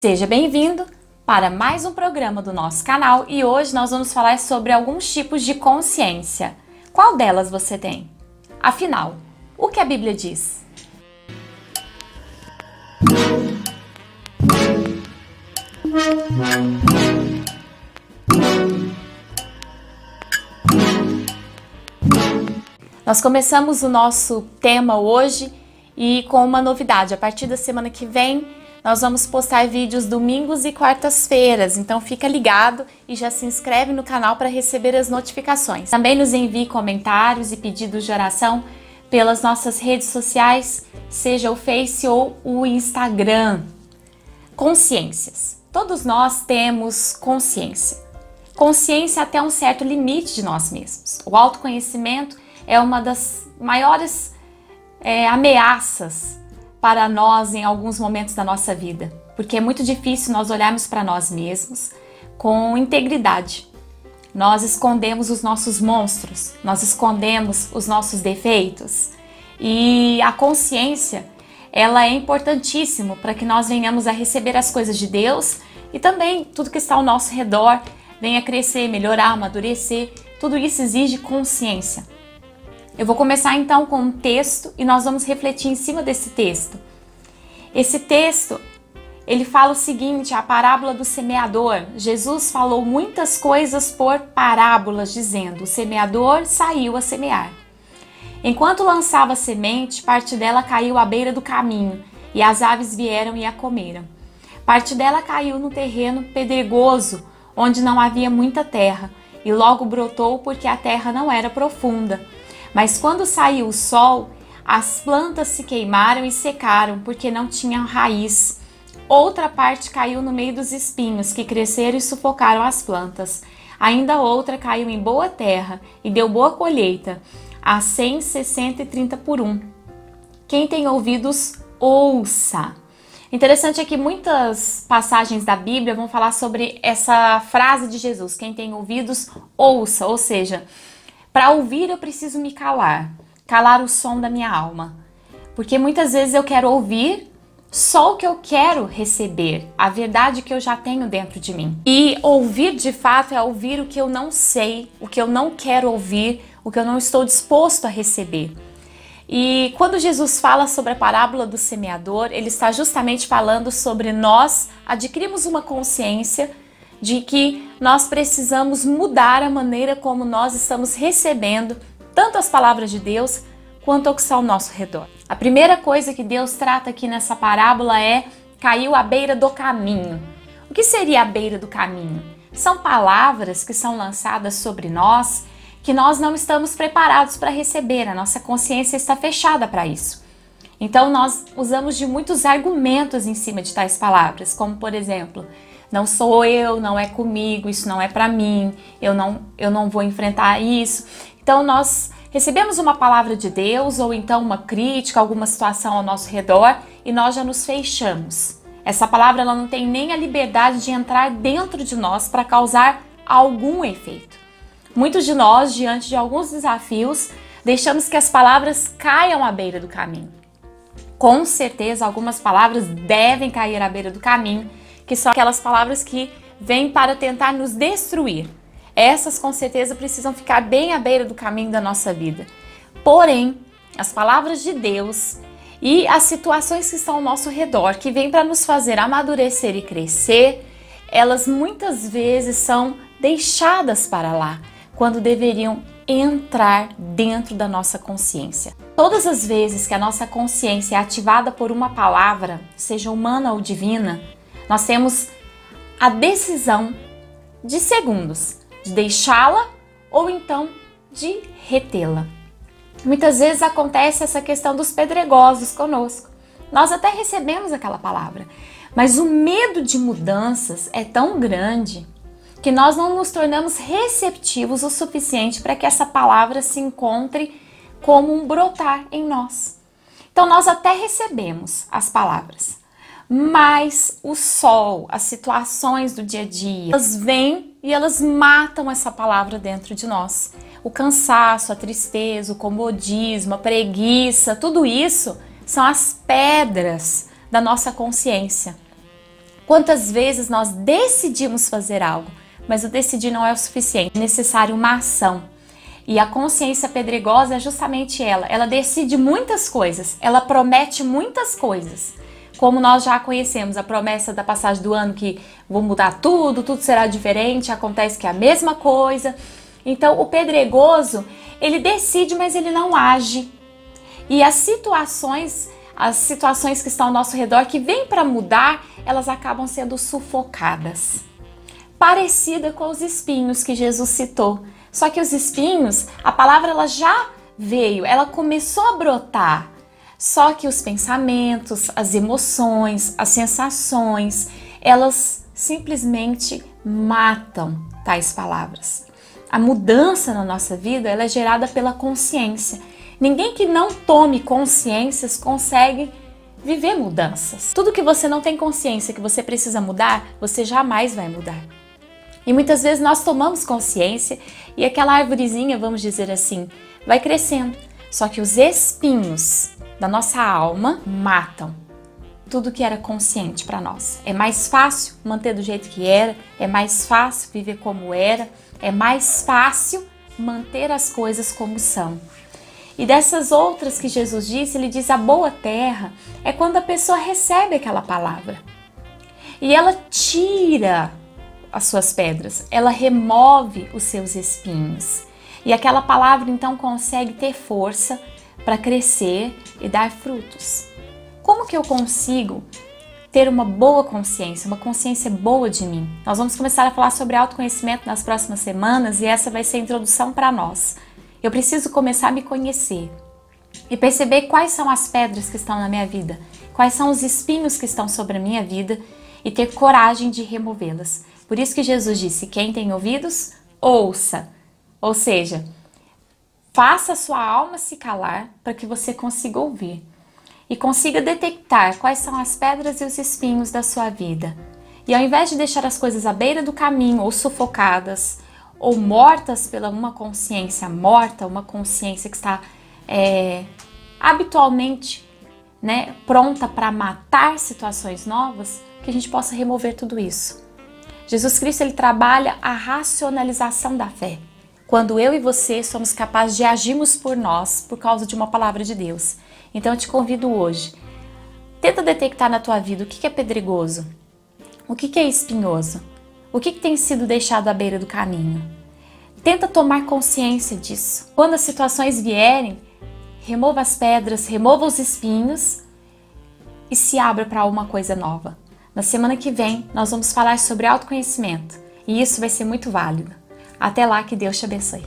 Seja bem-vindo para mais um programa do nosso canal e hoje nós vamos falar sobre alguns tipos de consciência. Qual delas você tem? Afinal, o que a Bíblia diz? Nós começamos o nosso tema hoje e com uma novidade. A partir da semana que vem, nós vamos postar vídeos domingos e quartas-feiras, então fica ligado e já se inscreve no canal para receber as notificações. Também nos envie comentários e pedidos de oração pelas nossas redes sociais, seja o Face ou o Instagram. Consciências. Todos nós temos consciência. Consciência até um certo limite de nós mesmos. O autoconhecimento é uma das maiores ameaças para nós em alguns momentos da nossa vida, porque é muito difícil nós olharmos para nós mesmos com integridade. Nós escondemos os nossos monstros, nós escondemos os nossos defeitos e a consciência, ela é importantíssima para que nós venhamos a receber as coisas de Deus e também tudo que está ao nosso redor venha crescer, melhorar, amadurecer. Tudo isso exige consciência. Eu vou começar então com um texto e nós vamos refletir em cima desse texto. Esse texto, ele fala o seguinte, a parábola do semeador. Jesus falou muitas coisas por parábolas, dizendo, o semeador saiu a semear. Enquanto lançava a semente, parte dela caiu à beira do caminho, e as aves vieram e a comeram. Parte dela caiu no terreno pedregoso, onde não havia muita terra, e logo brotou porque a terra não era profunda. Mas quando saiu o sol, as plantas se queimaram e secaram, porque não tinham raiz. Outra parte caiu no meio dos espinhos, que cresceram e sufocaram as plantas. Ainda outra caiu em boa terra e deu boa colheita, a 100, 60 e 30 por 1. Quem tem ouvidos, ouça. Interessante é que muitas passagens da Bíblia vão falar sobre essa frase de Jesus, quem tem ouvidos, ouça, ou seja, para ouvir eu preciso me calar o som da minha alma, porque muitas vezes eu quero ouvir só o que eu quero receber, a verdade que eu já tenho dentro de mim. E ouvir de fato é ouvir o que eu não sei, o que eu não quero ouvir, o que eu não estou disposto a receber. E quando Jesus fala sobre a parábola do semeador, ele está justamente falando sobre nós adquirirmos uma consciência de que nós precisamos mudar a maneira como nós estamos recebendo tanto as palavras de Deus quanto o que está ao nosso redor. A primeira coisa que Deus trata aqui nessa parábola é caiu à beira do caminho. O que seria a beira do caminho? São palavras que são lançadas sobre nós que nós não estamos preparados para receber, a nossa consciência está fechada para isso. Então nós usamos de muitos argumentos em cima de tais palavras, como por exemplo, não sou eu, não é comigo, isso não é para mim, eu não vou enfrentar isso. Então nós recebemos uma palavra de Deus ou então uma crítica, alguma situação ao nosso redor e nós já nos fechamos. Essa palavra ela não tem nem a liberdade de entrar dentro de nós para causar algum efeito. Muitos de nós, diante de alguns desafios, deixamos que as palavras caiam à beira do caminho. Com certeza algumas palavras devem cair à beira do caminho, que são aquelas palavras que vêm para tentar nos destruir. Essas com certeza precisam ficar bem à beira do caminho da nossa vida. Porém, as palavras de Deus e as situações que estão ao nosso redor, que vêm para nos fazer amadurecer e crescer, elas muitas vezes são deixadas para lá, quando deveriam entrar dentro da nossa consciência. Todas as vezes que a nossa consciência é ativada por uma palavra, seja humana ou divina, nós temos a decisão de segundos de deixá-la ou então de retê-la. Muitas vezes acontece essa questão dos pedregosos conosco. Nós até recebemos aquela palavra, mas o medo de mudanças é tão grande que nós não nos tornamos receptivos o suficiente para que essa palavra se encontre como um brotar em nós. Então nós até recebemos as palavras, mas o sol, as situações do dia a dia, elas vêm e elas matam essa palavra dentro de nós. O cansaço, a tristeza, o comodismo, a preguiça, tudo isso são as pedras da nossa consciência. Quantas vezes nós decidimos fazer algo, mas o decidir não é o suficiente, é necessário uma ação. E a consciência pedregosa é justamente ela decide muitas coisas, ela promete muitas coisas. Como nós já conhecemos a promessa da passagem do ano, que vou mudar tudo, tudo será diferente, acontece que é a mesma coisa. Então o pedregoso, ele decide, mas ele não age. E as situações que estão ao nosso redor, que vêm para mudar, elas acabam sendo sufocadas. Parecida com os espinhos que Jesus citou. Só que os espinhos, a palavra ela já veio, ela começou a brotar. Só que os pensamentos, as emoções, as sensações, elas simplesmente matam tais palavras. A mudança na nossa vida ela é gerada pela consciência. Ninguém que não tome consciências consegue viver mudanças. Tudo que você não tem consciência que você precisa mudar, você jamais vai mudar. E muitas vezes nós tomamos consciência e aquela arvorezinha, vamos dizer assim, vai crescendo. Só que os espinhos da nossa alma matam tudo que era consciente para nós. É mais fácil manter do jeito que era, é mais fácil viver como era, é mais fácil manter as coisas como são. E dessas outras que Jesus disse, ele diz a boa terra é quando a pessoa recebe aquela palavra. E ela tira as suas pedras, ela remove os seus espinhos. E aquela palavra então consegue ter força para crescer e dar frutos. Como que eu consigo ter uma boa consciência, uma consciência boa de mim? Nós vamos começar a falar sobre autoconhecimento nas próximas semanas e essa vai ser a introdução para nós. Eu preciso começar a me conhecer e perceber quais são as pedras que estão na minha vida, quais são os espinhos que estão sobre a minha vida e ter coragem de removê-las. Por isso que Jesus disse, quem tem ouvidos, ouça. Ou seja, faça a sua alma se calar para que você consiga ouvir e consiga detectar quais são as pedras e os espinhos da sua vida. E ao invés de deixar as coisas à beira do caminho ou sufocadas, ou mortas pela uma consciência morta, uma consciência que está habitualmente pronta para matar situações novas, que a gente possa remover tudo isso. Jesus Cristo ele trabalha a racionalização da fé. Quando eu e você somos capazes de agirmos por nós, por causa de uma palavra de Deus. Então eu te convido hoje, tenta detectar na tua vida o que é pedregoso, o que é espinhoso, o que tem sido deixado à beira do caminho. Tenta tomar consciência disso. Quando as situações vierem, remova as pedras, remova os espinhos e se abra para uma coisa nova. Na semana que vem, nós vamos falar sobre autoconhecimento e isso vai ser muito válido. Até lá, que Deus te abençoe.